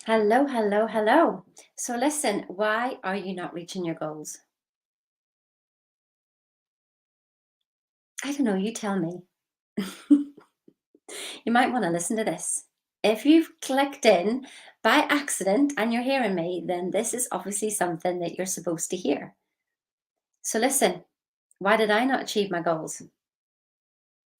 Hello, hello, hello. So listen, why are you not reaching your goals? I don't know, you tell me. You might want to listen to this. If you've clicked in by accident and you're hearing me, then this is obviously something that you're supposed to hear. So listen, why did I not achieve my goals?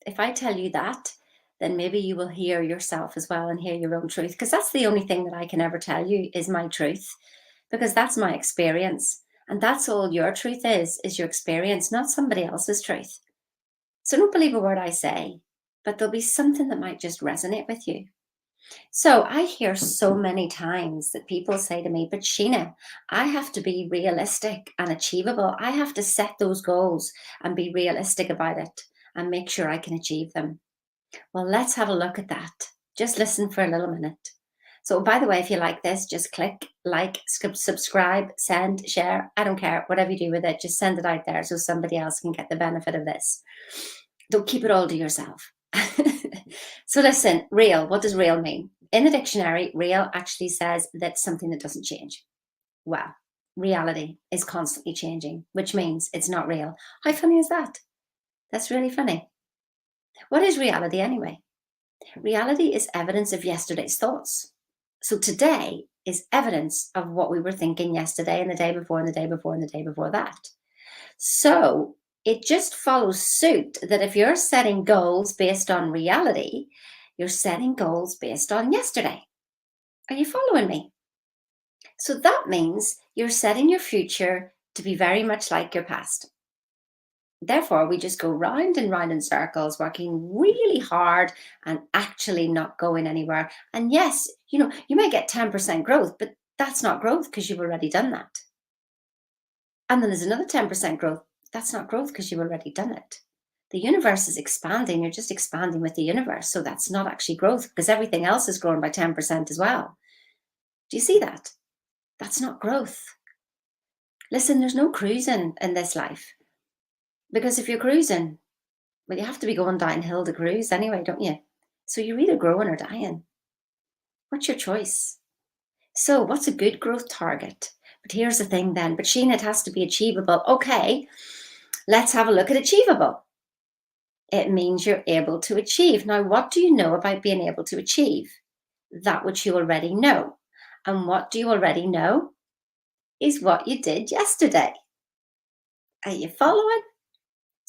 If I tell you that, then maybe you will hear yourself as well and hear your own truth, because that's the only thing that I can ever tell you is my truth, because that's my experience. And that's all your truth is your experience, not somebody else's truth. So don't believe a word I say, but there'll be something that might just resonate with you. So I hear so many times that people say to me, but Sheena, I have to be realistic and achievable. I have to set those goals and be realistic about it and make sure I can achieve them. Well, let's have a look at that. Just listen for a little minute. So, by the way, if you like this, just click like, subscribe, send, share. I don't care. Whatever you do with it, just send it out there so somebody else can get the benefit of this. Don't keep it all to yourself. So, listen, real. What does real mean? In the dictionary, real actually says that's something that doesn't change. Well, reality is constantly changing, which means it's not real. How funny is that? That's really funny. What is reality anyway? Reality is evidence of yesterday's thoughts. So today is evidence of what we were thinking yesterday and the day before and the day before and the day before that. So it just follows suit that if you're setting goals based on reality, you're setting goals based on yesterday. Are you following me? So that means you're setting your future to be very much like your past. Therefore, we just go round and round in circles, working really hard and actually not going anywhere. And yes, you might get 10% growth, but that's not growth because you've already done that. And then there's another 10% growth. That's not growth because you've already done it. The universe is expanding. You're just expanding with the universe. So that's not actually growth because everything else is growing by 10% as well. Do you see that? That's not growth. Listen, there's no cruising in this life because if you're cruising, well, you have to be going downhill to cruise anyway, don't you? So you're either growing or dying. What's your choice? So, what's a good growth target? But here's the thing then, but Sheena, it has to be achievable. Okay, let's have a look at achievable. It means you're able to achieve. Now, what do you know about being able to achieve? That which you already know. And what do you already know? Is what you did yesterday. Are you following?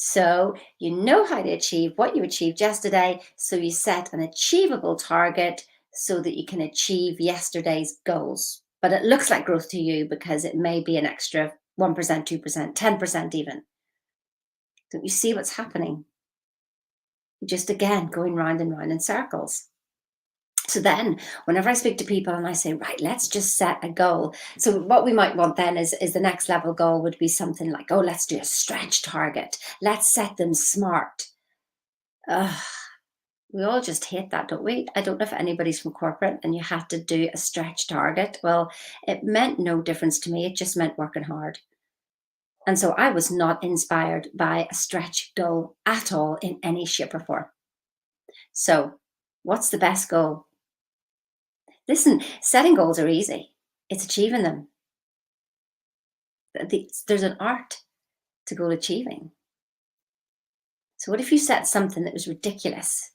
So you know how to achieve what you achieved yesterday. So you set an achievable target so that you can achieve yesterday's goals. But it looks like growth to you because it may be an extra 1%, 2%, 10% even. Don't you see what's happening? Just again, going round and round in circles. So then, whenever I speak to people and I say, right, let's just set a goal. So what we might want then is the next level goal would be something like, oh, let's do a stretch target. Let's set them smart. Ugh, we all just hate that, don't we? I don't know if anybody's from corporate and you had to do a stretch target. Well, it meant no difference to me. It just meant working hard. And so I was not inspired by a stretch goal at all in any shape or form. So, what's the best goal? Listen, setting goals are easy. It's achieving them. There's an art to goal achieving. So, what if you set something that was ridiculous?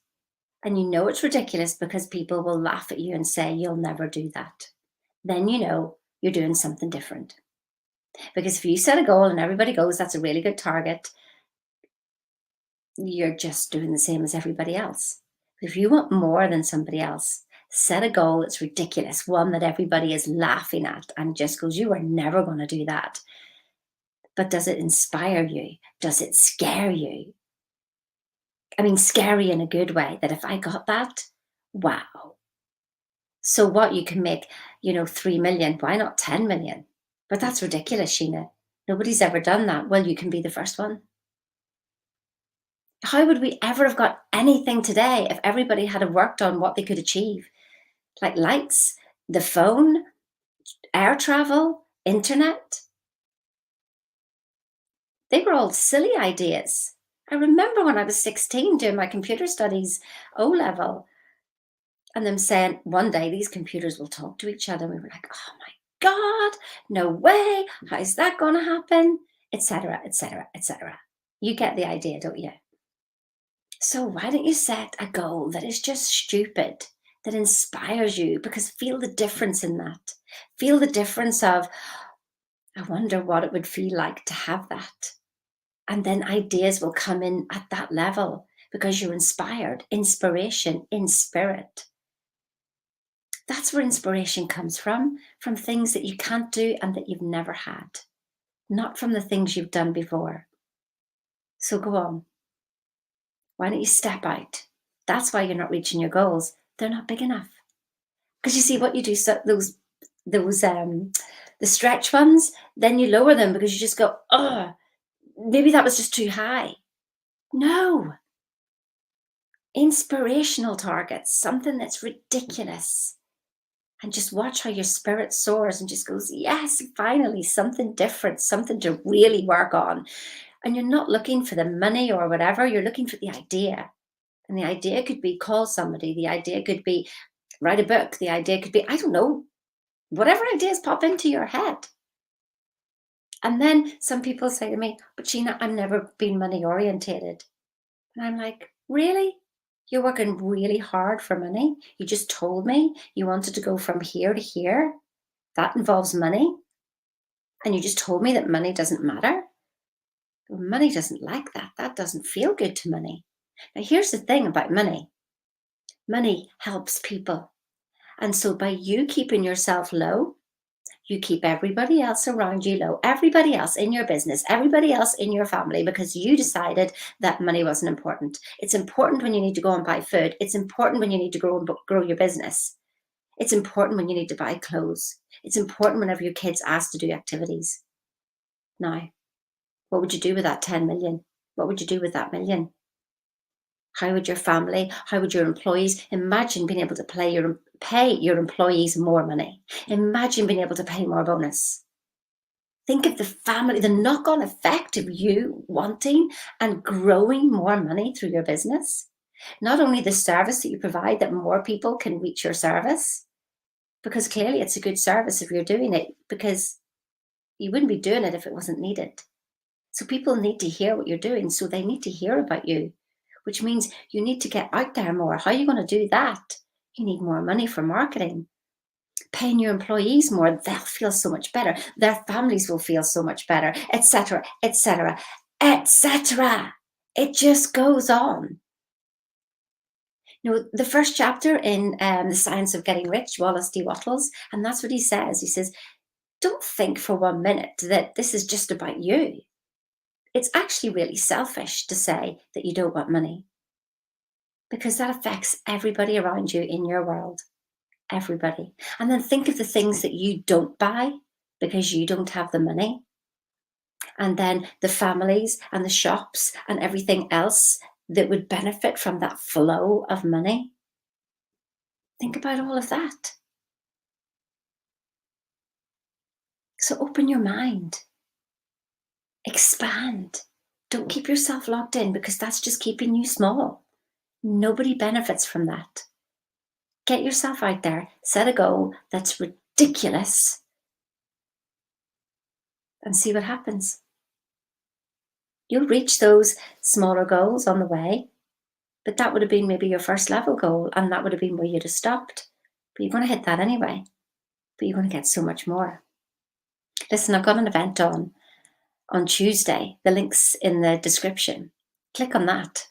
And you know it's ridiculous because people will laugh at you and say, you'll never do that. Then you know you're doing something different. Because if you set a goal and everybody goes, that's a really good target, you're just doing the same as everybody else. If you want more than somebody else, set a goal that's ridiculous, one that everybody is laughing at and just goes, you are never going to do that. But does it inspire you? Does it scare you? I mean, scary in a good way, that if I got that, wow. So what, you can make, 3 million, why not 10 million? But that's ridiculous, Sheena. Nobody's ever done that. Well, you can be the first one. How would we ever have got anything today if everybody had worked on what they could achieve? Like lights, the phone, air travel, internet. They were all silly ideas. I remember when I was 16 doing my computer studies O level, And them saying, one day these computers will talk to each other. And we were like, oh my God, no way. How's that going to happen? Etc., etc., etc. You get the idea, don't you? So why don't you set a goal that is just stupid, that inspires you? Because feel the difference in that. Feel the difference of, I wonder what it would feel like to have that. And then ideas will come in at that level because you're inspired. Inspiration in spirit. That's where inspiration comes from things that you can't do and that you've never had, not from the things you've done before. So go on. Why don't you step out? That's why you're not reaching your goals. They're not big enough. Because you see what you do, so those the stretch ones, then you lower them because you just go, oh, maybe that was just too high. No. Inspirational targets, something that's ridiculous. And just watch how your spirit soars and just goes, yes, finally, something different, something to really work on. And you're not looking for the money or whatever, you're looking for the idea. And the idea could be call somebody, the idea could be write a book, the idea could be, I don't know, whatever ideas pop into your head. And then some people say to me, but Sheena, I've never been money orientated. And I'm like, really? You're working really hard for money. You just told me you wanted to go from here to here. That involves money. And you just told me that money doesn't matter. Well, money doesn't like that. That doesn't feel good to money. Now, here's the thing about money. Money helps people. And so by you keeping yourself low, you keep everybody else around you low, everybody else in your business, everybody else in your family, because you decided that money wasn't important. It's important when you need to go and buy food. It's important when you need to grow your business. It's important when you need to buy clothes. It's important whenever your kids ask to do activities. Now, what would you do with that 10 million? What would you do with that million? How would your family, how would your employees imagine being able to pay your employees more money? Imagine being able to pay more bonus. Think of the family, the knock-on effect of you wanting and growing more money through your business. Not only the service that you provide, that more people can reach your service, because clearly it's a good service if you're doing it, because you wouldn't be doing it if it wasn't needed. So people need to hear what you're doing, so they need to hear about you, which means you need to get out there more. How are you going to do that? You need more money for marketing. Paying your employees more, they'll feel so much better. Their families will feel so much better, etc., etc., etc. It just goes on. You know, the first chapter in The Science of Getting Rich, Wallace D. Wattles, and that's what he says. He says, don't think for 1 minute that this is just about you. It's actually really selfish to say that you don't want money, because that affects everybody around you in your world. Everybody. And then think of the things that you don't buy because you don't have the money. And then the families and the shops and everything else that would benefit from that flow of money. Think about all of that. So open your mind, expand. Don't keep yourself locked in, because that's just keeping you small. Nobody benefits from that. Get yourself out there, set a goal that's ridiculous, and see what happens. You'll reach those smaller goals on the way, but that would have been maybe your first level goal, and that would have been where you'd have stopped. But you're going to hit that anyway, but you're going to get so much more. Listen, I've got an event on Tuesday. The link's in the description. Click on that.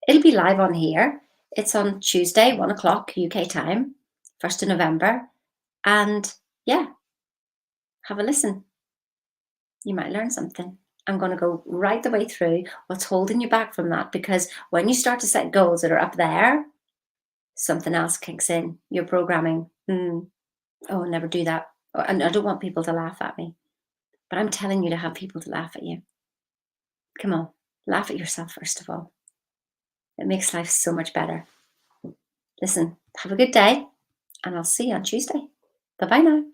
It'll be live on here. It's on Tuesday, 1 o'clock UK time, 1st of November. And yeah, have a listen. You might learn something. I'm going to go right the way through what's holding you back from that, because when you start to set goals that are up there, something else kicks in. Your programming. Oh, never do that. And I don't want people to laugh at me, but I'm telling you to have people to laugh at you. Come on, laugh at yourself first of all. It makes life so much better. Listen, have a good day, and I'll see you on Tuesday. Bye-bye now.